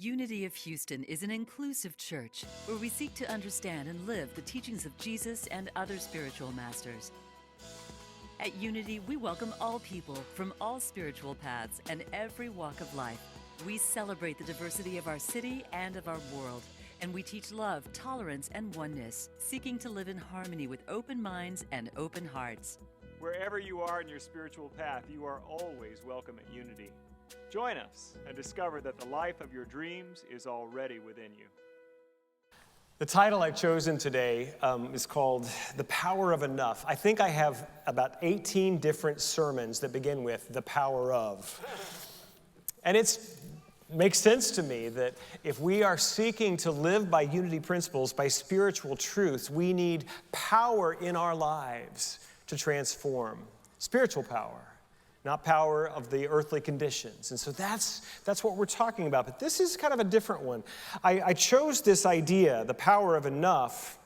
Unity of Houston is an inclusive church where we seek to understand and live the teachings of Jesus and other spiritual masters. At Unity, we welcome all people from all spiritual paths and every walk of life. We celebrate the diversity of our city and of our world, and we teach love, tolerance, and oneness, seeking to live in harmony with open minds and open hearts. Wherever you are in your spiritual path, you are always welcome at Unity. Join us and discover that the life of your dreams is already within you. The title I've chosen today is called The Power of Enough. I think I have about 18 different sermons that begin with the power of. And it makes sense to me that if we are seeking to live by unity principles, by spiritual truths, we need power in our lives to transform. Spiritual power. Not power of the earthly conditions. And so that's what we're talking about. But this is kind of a different one. I chose this idea, the power of enough,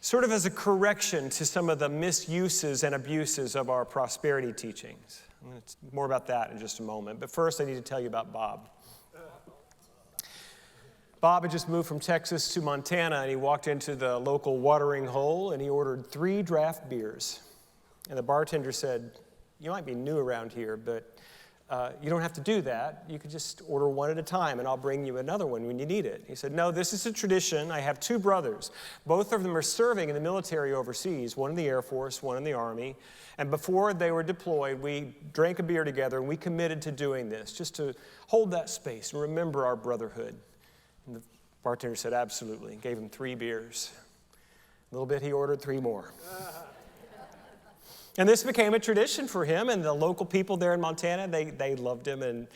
sort of as a correction to some of the misuses and abuses of our prosperity teachings. I'm going to more about that in just a moment. But first, I need to tell you about Bob. Bob had just moved from Texas to Montana, and he walked into the local watering hole, and he ordered 3 draft beers. And the bartender said, "You might be new around here, but you don't have to do that. You could just order one at a time, and I'll bring you another one when you need it." He said, "No, this is a tradition. I have 2 brothers. Both of them are serving in the military overseas, one in the Air Force, one in the Army. And before they were deployed, we drank a beer together, and we committed to doing this, just to hold that space and remember our brotherhood." And the bartender said, "Absolutely." Gave him 3 beers. A little bit, he ordered 3 more. And this became a tradition for him, and the local people there in Montana, they loved him, and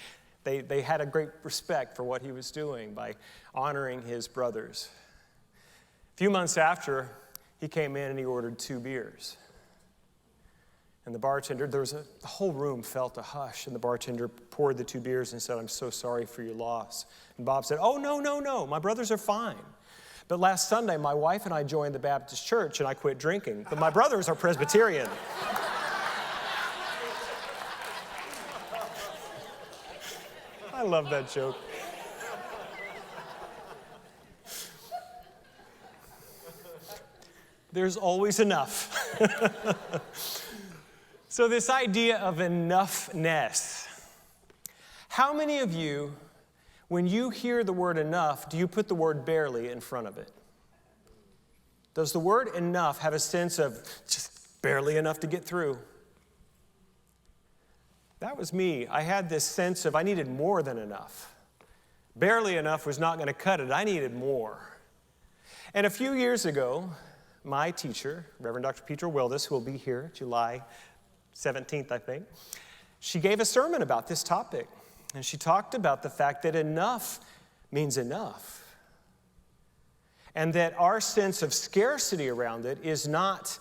they had a great respect for what he was doing by honoring his brothers. A few months after, he came in and he ordered 2 beers. And the bartender, the whole room felt a hush, and the bartender poured the 2 beers and said, "I'm so sorry for your loss." And Bob said, "Oh, no, my brothers are fine. But last Sunday, my wife and I joined the Baptist church, and I quit drinking. But my brothers are Presbyterian." I love that joke. There's always enough. So this idea of enoughness. How many of you, when you hear the word enough, do you put the word barely in front of it? Does the word enough have a sense of just barely enough to get through? That was me. I had this sense of I needed more than enough. Barely enough was not going to cut it. I needed more. And a few years ago, my teacher, Reverend Dr. Petra Wildis, who will be here July 17th, I think, she gave a sermon about this topic. And she talked about the fact that enough means enough. And that our sense of scarcity around it is not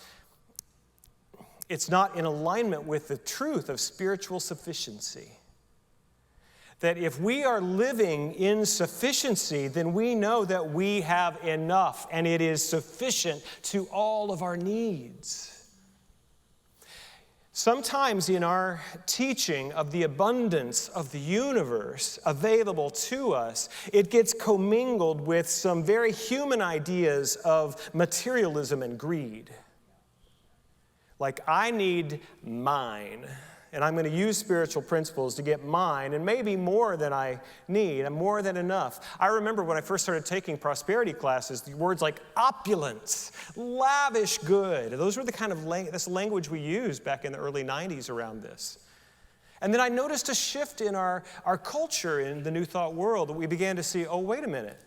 in alignment with the truth of spiritual sufficiency. That if we are living in sufficiency, then we know that we have enough and it is sufficient to all of our needs. Sometimes in our teaching of the abundance of the universe available to us, it gets commingled with some very human ideas of materialism and greed. Like, I need mine, and I'm going to use spiritual principles to get mine, and maybe more than I need, and more than enough. I remember when I first started taking prosperity classes, the words like opulence, lavish good, those were the kind of this language we used back in the early 90s around this. And then I noticed a shift in our culture in the New Thought world, that we began to see, oh, wait a minute,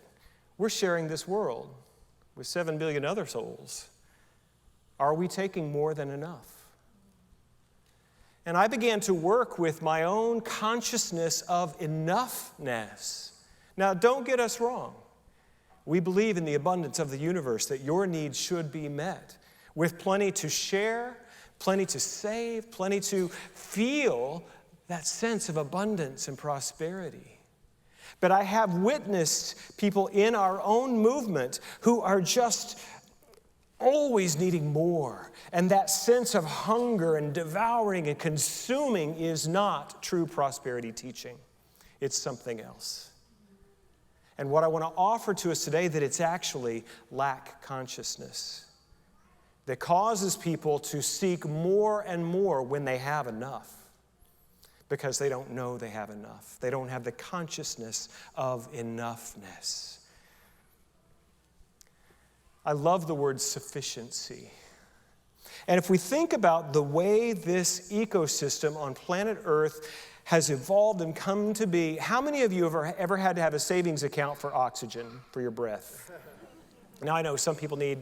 we're sharing this world with 7 billion other souls. Are we taking more than enough? And I began to work with my own consciousness of enoughness. Now, don't get us wrong. We believe in the abundance of the universe, that your needs should be met with plenty to share, plenty to save, plenty to feel that sense of abundance and prosperity. But I have witnessed people in our own movement who are just always needing more. And that sense of hunger and devouring and consuming is not true prosperity teaching. It's something else. And what I want to offer to us today, that it's actually lack consciousness that causes people to seek more and more when they have enough, because they don't know they have enough. They don't have the consciousness of enoughness. I love the word sufficiency. And if we think about the way this ecosystem on planet Earth has evolved and come to be, how many of you have ever had to have a savings account for oxygen for your breath? Now, I know some people need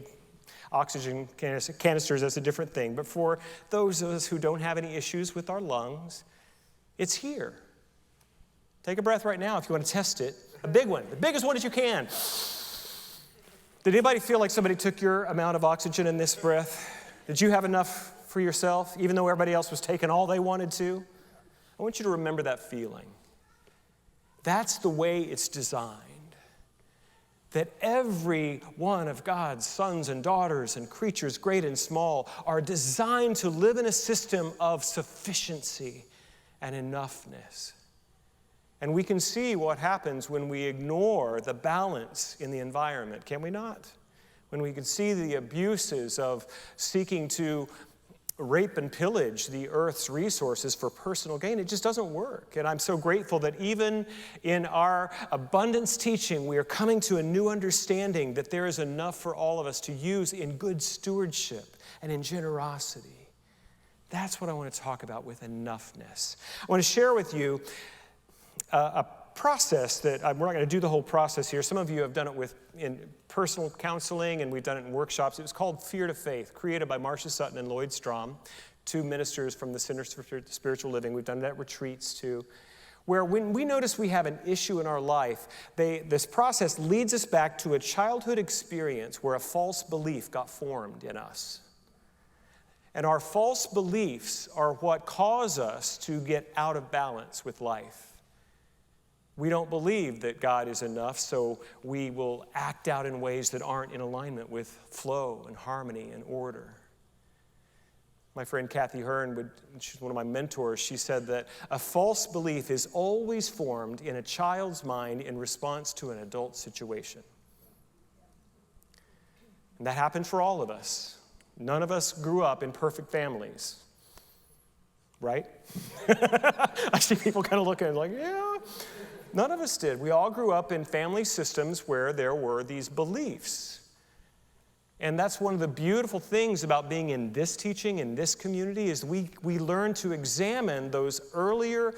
oxygen canisters, that's a different thing. But for those of us who don't have any issues with our lungs, it's here. Take a breath right now if you want to test it. A big one, the biggest one that you can. Did anybody feel like somebody took your amount of oxygen in this breath? Did you have enough for yourself, even though everybody else was taking all they wanted to? I want you to remember that feeling. That's the way it's designed. That every one of God's sons and daughters and creatures, great and small, are designed to live in a system of sufficiency and enoughness. And we can see what happens when we ignore the balance in the environment, can we not? When we can see the abuses of seeking to rape and pillage the earth's resources for personal gain, it just doesn't work. And I'm so grateful that even in our abundance teaching, we are coming to a new understanding that there is enough for all of us to use in good stewardship and in generosity. That's what I want to talk about with enoughness. I want to share with you a process that we're not going to do the whole process here. Some of you have done it in personal counseling, and we've done it in workshops. It was called Fear to Faith, created by Marcia Sutton and Lloyd Strom, two ministers from the Centers for Spiritual Living. We've done it at retreats too, where when we notice we have an issue in our life, this process leads us back to a childhood experience where a false belief got formed in us. And our false beliefs are what cause us to get out of balance with life. We don't believe that God is enough, so we will act out in ways that aren't in alignment with flow and harmony and order. My friend Kathy Hearn, she's one of my mentors, she said that a false belief is always formed in a child's mind in response to an adult situation. And that happened for all of us. None of us grew up in perfect families, right? I see people kind of looking like, yeah. None of us did. We all grew up in family systems where there were these beliefs. And that's one of the beautiful things about being in this teaching, in this community, is we learn to examine those earlier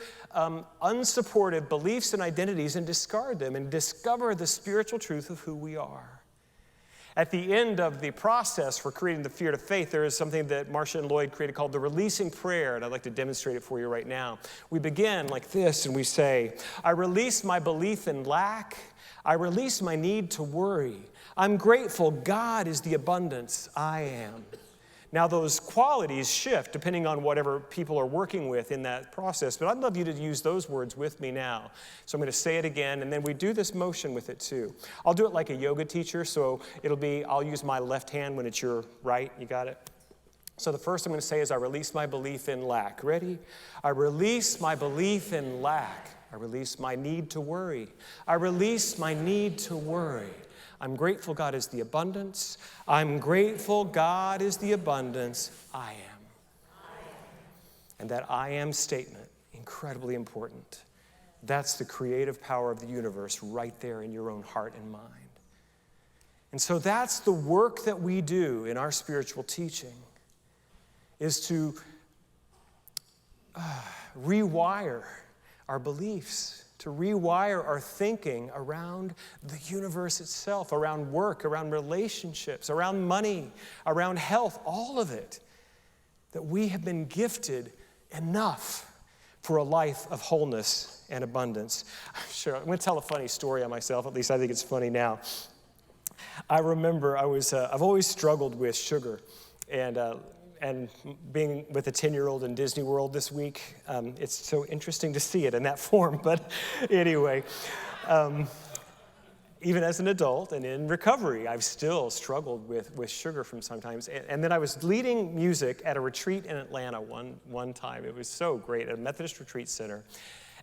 unsupported beliefs and identities and discard them and discover the spiritual truth of who we are. At the end of the process for creating the Fear to Faith, there is something that Marcia and Lloyd created called the releasing prayer, and I'd like to demonstrate it for you right now. We begin like this, and we say, I release my belief in lack. I release my need to worry. I'm grateful God is the abundance I am. Now, those qualities shift depending on whatever people are working with in that process, but I'd love you to use those words with me now. So I'm going to say it again, and then we do this motion with it too. I'll do it like a yoga teacher, so I'll use my left hand when it's your right. You got it? So the first I'm going to say is, I release my belief in lack. Ready? I release my belief in lack. I release my need to worry. I release my need to worry. I'm grateful God is the abundance. I'm grateful God is the abundance I am. And that I am statement, incredibly important. That's the creative power of the universe right there in your own heart and mind. And so that's the work that we do in our spiritual teaching, is to rewire our beliefs, to rewire our thinking around the universe itself, around work, around relationships, around money, around health, all of it, that we have been gifted enough for a life of wholeness and abundance. Sure, I'm going to tell a funny story on myself, at least I think it's funny now. I remember I've always struggled with sugar, and being with a 10-year-old in Disney World this week, it's so interesting to see it in that form. But anyway, even as an adult and in recovery, I've still struggled with sugar from sometimes. And then I was leading music at a retreat in Atlanta one time. It was so great, at a Methodist retreat center.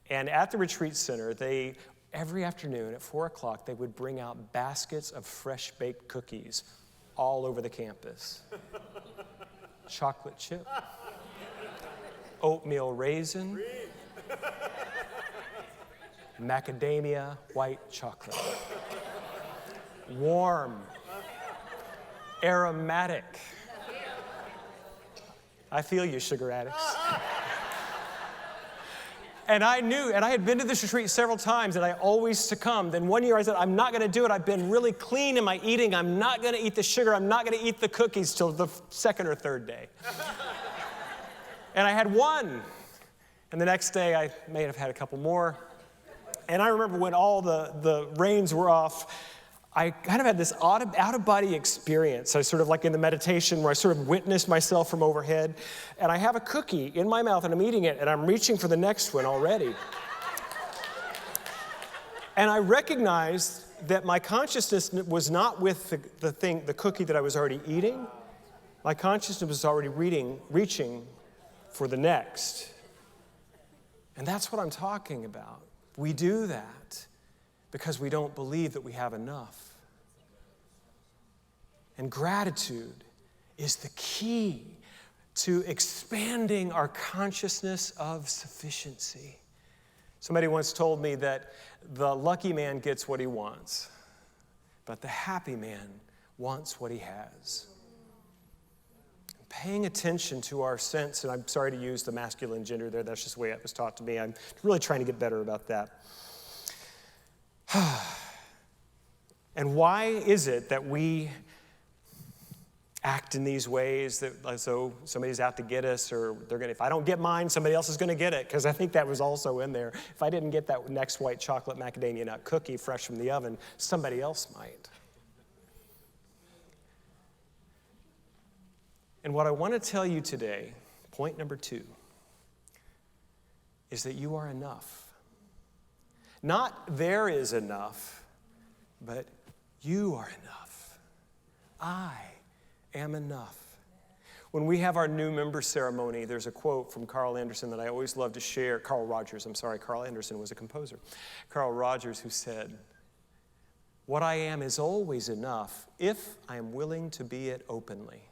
And at the retreat center, they every afternoon at 4 o'clock, they would bring out baskets of fresh-baked cookies all over the campus. Chocolate chip, oatmeal raisin, macadamia white chocolate. Warm, aromatic. I feel you, sugar addicts. And I knew, and I had been to this retreat several times, and I always succumbed. And one year I said, I'm not going to do it. I've been really clean in my eating. I'm not going to eat the sugar. I'm not going to eat the cookies till the second or third day. And I had one. And the next day I may have had a couple more. And I remember when all the reins were off, I kind of had this out-of-body experience. I sort of like in the meditation where I sort of witnessed myself from overhead. And I have a cookie in my mouth and I'm eating it and I'm reaching for the next one already. And I recognized that my consciousness was not with the cookie that I was already eating. My consciousness was already reaching for the next. And that's what I'm talking about. We do that because we don't believe that we have enough. And gratitude is the key to expanding our consciousness of sufficiency. Somebody once told me that the lucky man gets what he wants, but the happy man wants what he has. Paying attention to our sense, and I'm sorry to use the masculine gender there, that's just the way it was taught to me. I'm really trying to get better about that. And why is it that we act in these ways that as though somebody's out to get us, or if I don't get mine, somebody else is going to get it? Because I think that was also in there. If I didn't get that next white chocolate macadamia nut cookie fresh from the oven, somebody else might. And what I want to tell you today, point number 2, is that you are enough. Not there is enough, but you are enough. I am enough. When we have our new member ceremony, there's a quote from Carl Anderson that I always love to share. Carl Rogers was a composer. Carl Rogers, who said, "What I am is always enough if I am willing to be it openly."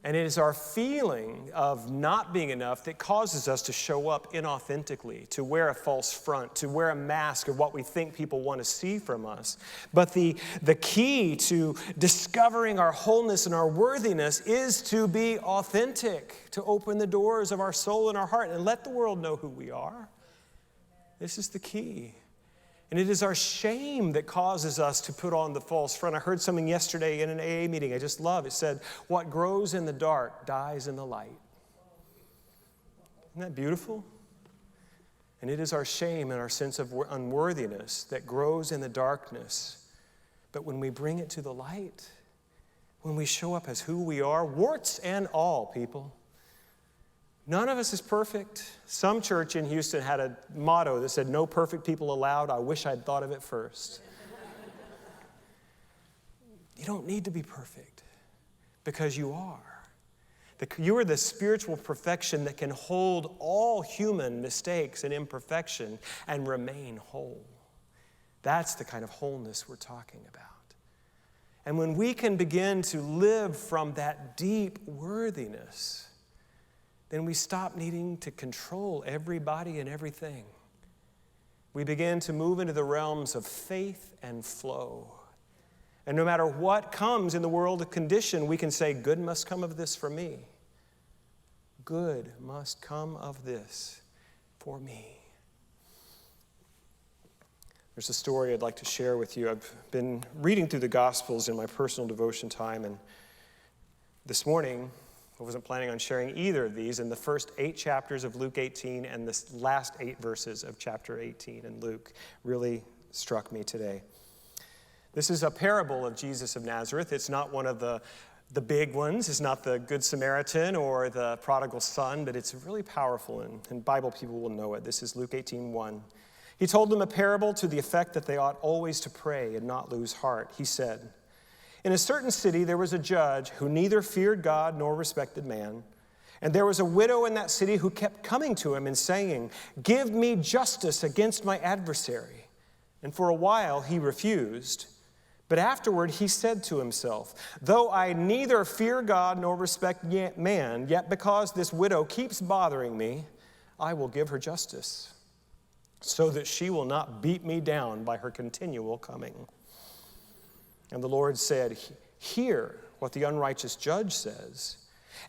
And it is our feeling of not being enough that causes us to show up inauthentically, to wear a false front, to wear a mask of what we think people want to see from us. But the key to discovering our wholeness and our worthiness is to be authentic, to open the doors of our soul and our heart and let the world know who we are. This is the key. And it is our shame that causes us to put on the false front. I heard something yesterday in an AA meeting I just love. It said, "What grows in the dark dies in the light." Isn't that beautiful? And it is our shame and our sense of unworthiness that grows in the darkness. But when we bring it to the light, when we show up as who we are, warts and all, people. None of us is perfect. Some church in Houston had a motto that said, "No perfect people allowed." I wish I'd thought of it first. You don't need to be perfect because you are. You are the spiritual perfection that can hold all human mistakes and imperfection and remain whole. That's the kind of wholeness we're talking about. And when we can begin to live from that deep worthiness, then we stop needing to control everybody and everything. We begin to move into the realms of faith and flow. And no matter what comes in the world of condition, we can say, "Good must come of this for me. Good must come of this for me." There's a story I'd like to share with you. I've been reading through the Gospels in my personal devotion time, and this morning, I wasn't planning on sharing either of these. In the first 8 chapters of Luke 18 and the last 8 verses of chapter 18 in Luke really struck me today. This is a parable of Jesus of Nazareth. It's not one of the big ones. It's not the Good Samaritan or the prodigal son, but it's really powerful, and Bible people will know it. This is Luke 18:1. He told them a parable to the effect that they ought always to pray and not lose heart. He said, "In a certain city there was a judge who neither feared God nor respected man. And there was a widow in that city who kept coming to him and saying, "Give me justice against my adversary." And for a while he refused. But afterward he said to himself, "Though I neither fear God nor respect man, yet because this widow keeps bothering me, I will give her justice, so that she will not beat me down by her continual coming." And the Lord said, "Hear what the unrighteous judge says.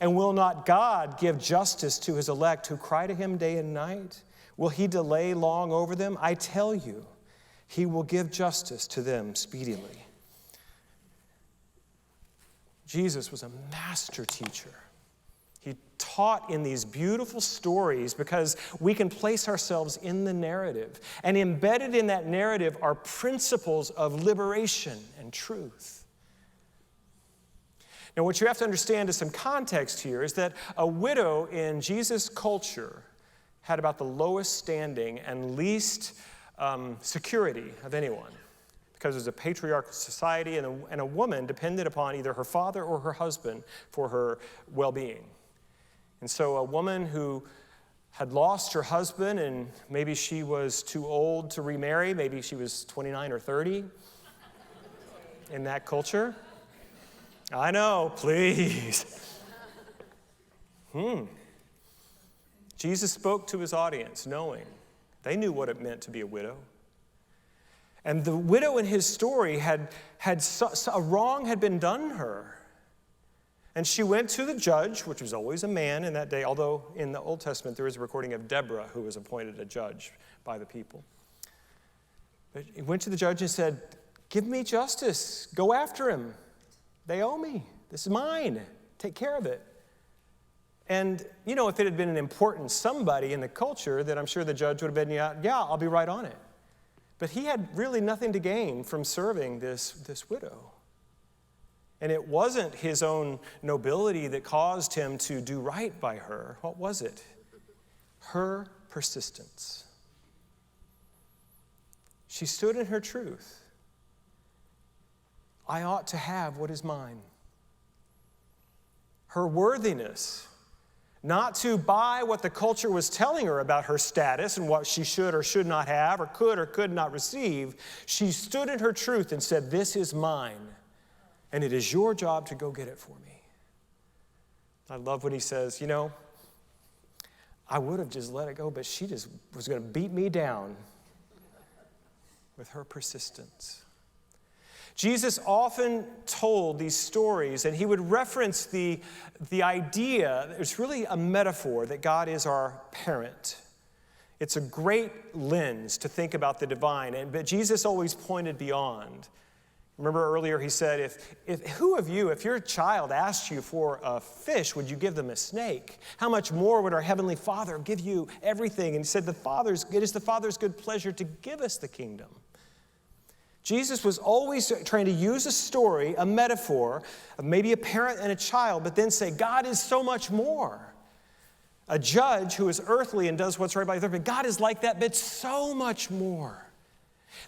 And will not God give justice to his elect who cry to him day and night? Will he delay long over them? I tell you, he will give justice to them speedily." Jesus was a master teacher. He taught in these beautiful stories because we can place ourselves in the narrative. And embedded in that narrative are principles of liberation and truth. Now, what you have to understand is some context here is that a widow in Jesus' culture had about the lowest standing and least security of anyone, because it was a patriarchal society, and a woman depended upon either her father or her husband for her well-being. And so a woman who had lost her husband, and maybe she was too old to remarry, maybe she was 29 or 30 in that culture. I know, please. Jesus spoke to his audience knowing they knew what it meant to be a widow. And the widow in his story a wrong had been done her. And she went to the judge, which was always a man in that day, although in the Old Testament there is a recording of Deborah, who was appointed a judge by the people. But he went to the judge and said, "Give me justice. Go after him. They owe me. This is mine. Take care of it." And, if it had been an important somebody in the culture, then I'm sure the judge would have been, yeah, I'll be right on it. But he had really nothing to gain from serving this widow. And it wasn't his own nobility that caused him to do right by her. What was it? Her persistence. She stood in her truth. I ought to have what is mine. Her worthiness, not to buy what the culture was telling her about her status and what she should or should not have or could not receive. She stood in her truth and said, "This is mine, and it is your job to go get it for me." I love when he says, I would have just let it go, but she just was going to beat me down with her persistence. Jesus often told these stories, and he would reference the idea, it's really a metaphor, that God is our parent. It's a great lens to think about the divine, but Jesus always pointed beyond. Remember earlier he said, if your child asked you for a fish, would you give them a snake? How much more would our Heavenly Father give you everything? And he said, it is the Father's good pleasure to give us the kingdom. Jesus was always trying to use a story, a metaphor, of maybe a parent and a child, but then say, God is so much more. A judge who is earthly and does what's right by the earth, but God is like that, but so much more.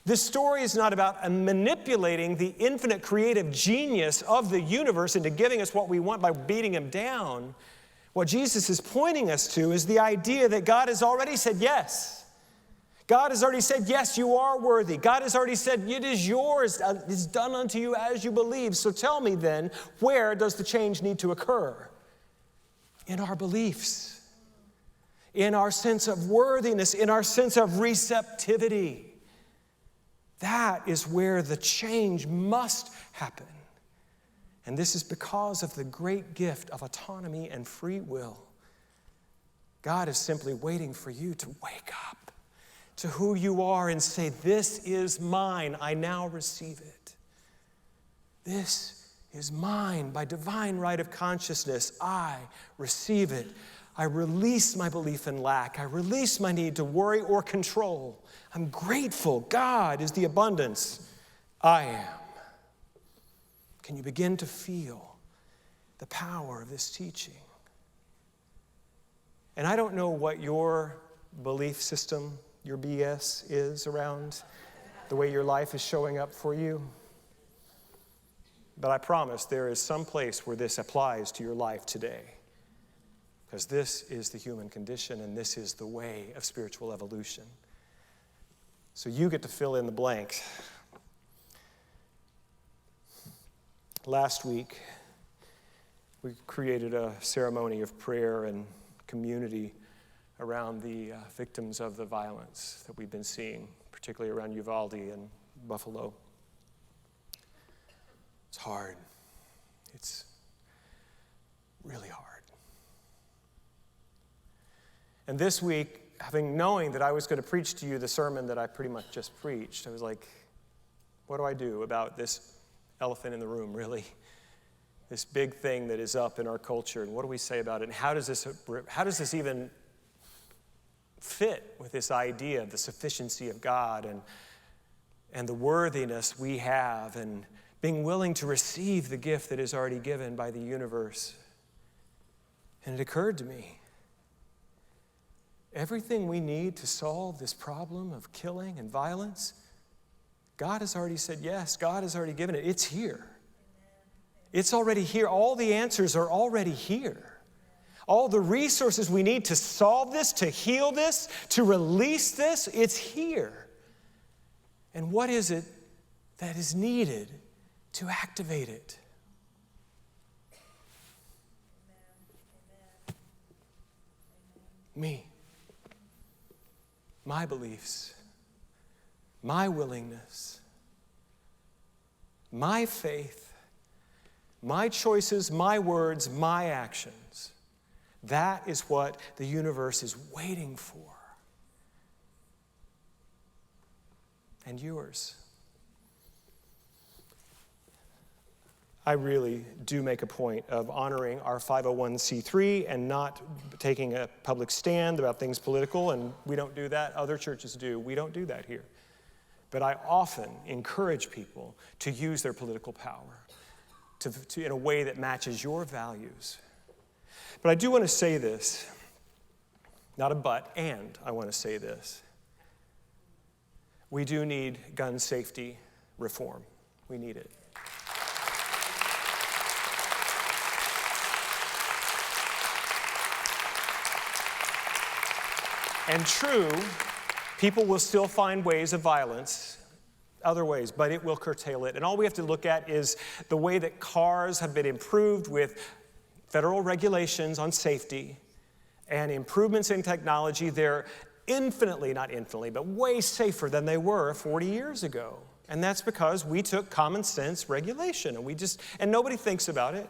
This story is not about manipulating the infinite creative genius of the universe into giving us what we want by beating him down. What Jesus is pointing us to is the idea that God has already said yes. God has already said, yes, you are worthy. God has already said, it is yours. It's done unto you as you believe. So tell me then, where does the change need to occur? In our beliefs, in our sense of worthiness, in our sense of receptivity. That is where the change must happen. And this is because of the great gift of autonomy and free will. God is simply waiting for you to wake up to who you are and say, this is mine, I now receive it. This is mine by divine right of consciousness, I receive it. I release my belief in lack. I release my need to worry or control. I'm grateful. God is the abundance. I am. Can you begin to feel the power of this teaching? And I don't know what your belief system, your BS is around the way your life is showing up for you. But I promise there is some place where this applies to your life today. Because this is the human condition, and this is the way of spiritual evolution. So you get to fill in the blanks. Last week, we created a ceremony of prayer and community around the victims of the violence that we've been seeing, particularly around Uvalde and Buffalo. It's hard. It's really hard. And this week, knowing that I was going to preach to you the sermon that I pretty much just preached, I was like, what do I do about this elephant in the room, really? This big thing that is up in our culture, and what do we say about it? And how does this even fit with this idea of the sufficiency of God and the worthiness we have, and being willing to receive the gift that is already given by the universe? And it occurred to me, everything we need to solve this problem of killing and violence, God has already said yes. God has already given it. It's here. It's already here. All the answers are already here. All the resources we need to solve this, to heal this, to release this, it's here. And what is it that is needed to activate it? Me. My beliefs, my willingness, my faith, my choices, my words, my actions. That is what the universe is waiting for. And yours. I really do make a point of honoring our 501c3 and not taking a public stand about things political, and we don't do that. Other churches do. We don't do that here. But I often encourage people to use their political power to in a way that matches your values. But I do want to say this, not a but, and I want to say this. We do need gun safety reform. We need it. And true, people will still find ways of violence, other ways, but it will curtail it. And all we have to look at is the way that cars have been improved with federal regulations on safety and improvements in technology. They're not infinitely, but way safer than they were 40 years ago. And that's because we took common sense regulation, and nobody thinks about it.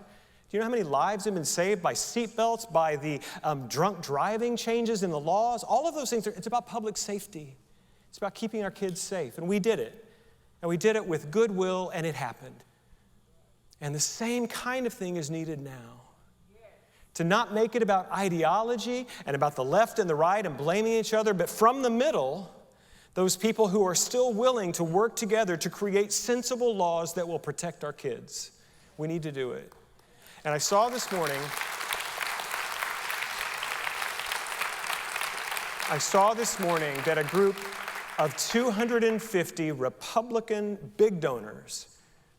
Do you know how many lives have been saved by seatbelts, by the drunk driving changes in the laws? All of those things, it's about public safety. It's about keeping our kids safe. And we did it. And we did it with goodwill, and it happened. And the same kind of thing is needed now. To not make it about ideology and about the left and the right and blaming each other, but from the middle, those people who are still willing to work together to create sensible laws that will protect our kids. We need to do it. And I saw this morning that a group of 250 Republican big donors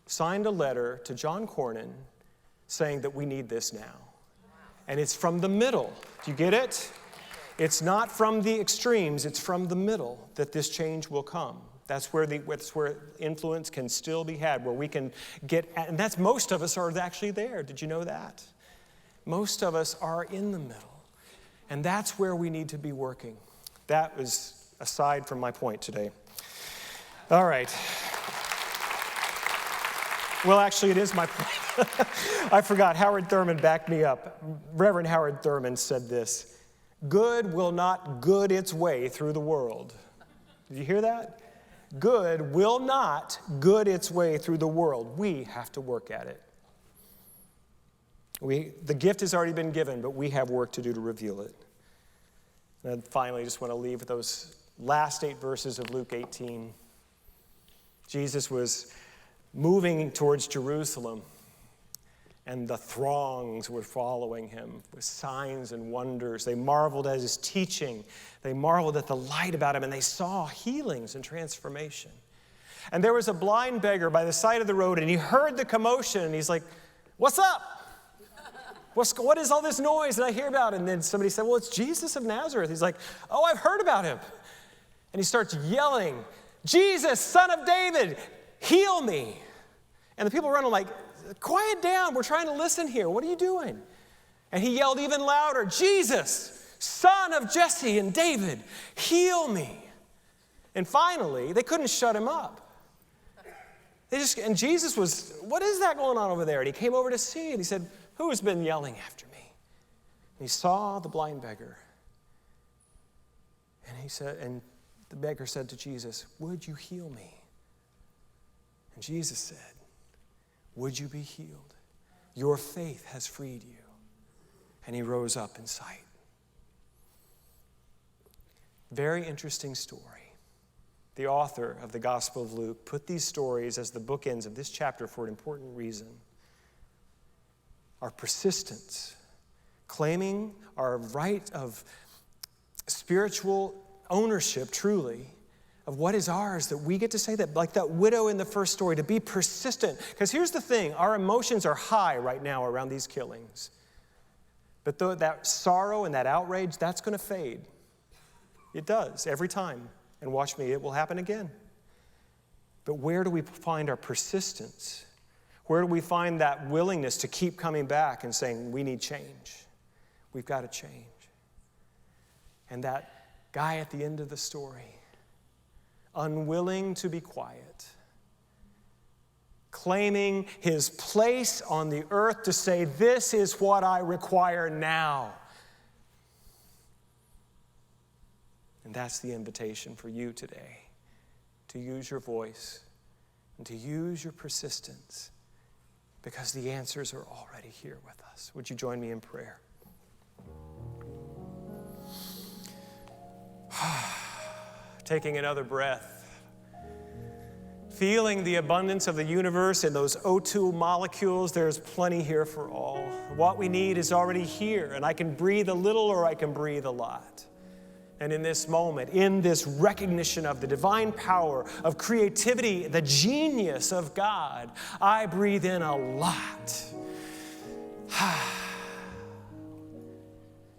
signed a letter to John Cornyn saying that we need this now. And it's from the middle. Do you get it? It's not from the extremes, it's from the middle that this change will come. That's where influence can still be had, where we can get, and that's most of us are actually there. Did you know that? Most of us are in the middle. And that's where we need to be working. That was aside from my point today. All right. Well, actually, it is my point. I forgot. Howard Thurman backed me up. Reverend Howard Thurman said this: good will not good its way through the world. Did you hear that? Good will not good its way through the world. We have to work at it. The gift has already been given, but we have work to do to reveal it. And finally, I just want to leave with those last 8 verses of Luke 18. Jesus was moving towards Jerusalem, and the throngs were following him with signs and wonders. They marveled at his teaching. They marveled at the light about him, and they saw healings and transformation. And there was a blind beggar by the side of the road, and he heard the commotion, and he's like, "What's up? what is all this noise that I hear about? And then somebody said, well, it's Jesus of Nazareth. He's like, oh, I've heard about him. And he starts yelling, Jesus, Son of David, heal me. And the people around him like, quiet down. We're trying to listen here. What are you doing? And he yelled even louder, Jesus, Son of Jesse and David, heal me. And finally, they couldn't shut him up. And Jesus was, what is that going on over there? And he came over to see, and he said, who has been yelling after me? And he saw the blind beggar. And he said, and the beggar said to Jesus, would you heal me? And Jesus said, would you be healed? Your faith has freed you. And he rose up in sight. Very interesting story. The author of the Gospel of Luke put these stories as the bookends of this chapter for an important reason. Our persistence, claiming our right of spiritual ownership, truly, of what is ours, that we get to say that, like that widow in the first story, to be persistent. Because here's the thing, our emotions are high right now around these killings. But that sorrow and that outrage, that's going to fade. It does, every time. And watch me, it will happen again. But where do we find our persistence? Where do we find that willingness to keep coming back and saying, we need change? We've got to change. And that guy at the end of the story, unwilling to be quiet, claiming his place on the earth to say, this is what I require now. And that's the invitation for you today, to use your voice and to use your persistence, because the answers are already here with us. Would you join me in prayer? Taking another breath, feeling the abundance of the universe in those O2 molecules. There's plenty here for all. What we need is already here, and I can breathe a little or I can breathe a lot. And in this moment, in this recognition of the divine power of creativity, the genius of God, I breathe in a lot.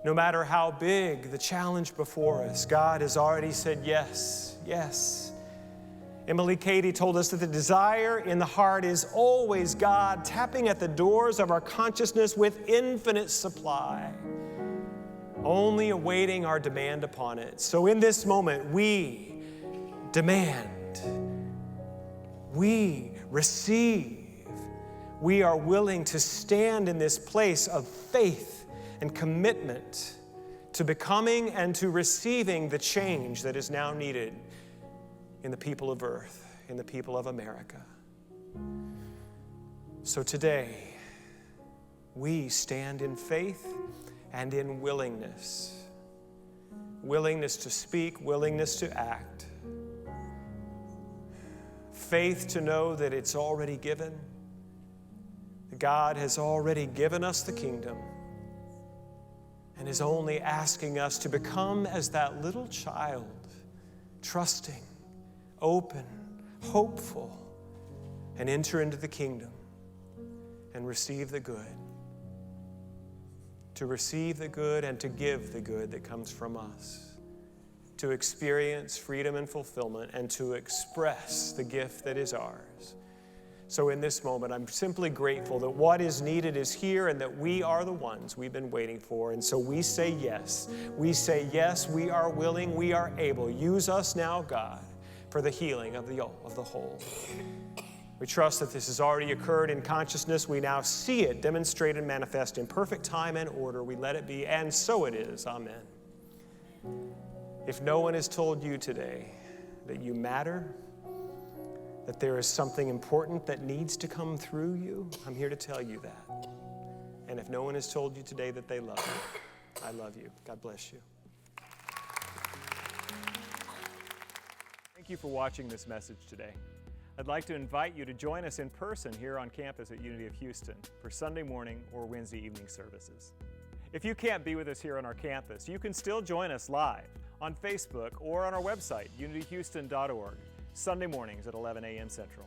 No matter how big the challenge before us, God has already said yes, yes. Emily Cady told us that the desire in the heart is always God tapping at the doors of our consciousness with infinite supply, only awaiting our demand upon it. So in this moment, we demand, we receive, we are willing to stand in this place of faith and commitment to becoming and to receiving the change that is now needed in the people of earth, in the people of America. So today, we stand in faith and in willingness. Willingness to speak, willingness to act. Faith to know that it's already given. God has already given us the kingdom and is only asking us to become as that little child, trusting, open, hopeful, and enter into the kingdom and receive the good. To receive the good and to give the good that comes from us. To experience freedom and fulfillment and to express the gift that is ours. So in this moment, I'm simply grateful that what is needed is here and that we are the ones we've been waiting for. And so we say yes. We say yes, we are willing, we are able. Use us now, God, for the healing of the whole. We trust that this has already occurred in consciousness. We now see it demonstrated and manifest in perfect time and order. We let it be, and so it is. Amen. If no one has told you today that you matter, that there is something important that needs to come through you, I'm here to tell you that. And if no one has told you today that they love you, I love you. God bless you. Thank you for watching this message today. I'd like to invite you to join us in person here on campus at Unity of Houston for Sunday morning or Wednesday evening services. If you can't be with us here on our campus, you can still join us live on Facebook or on our website, unityhouston.org, Sunday mornings at 11 a.m. Central.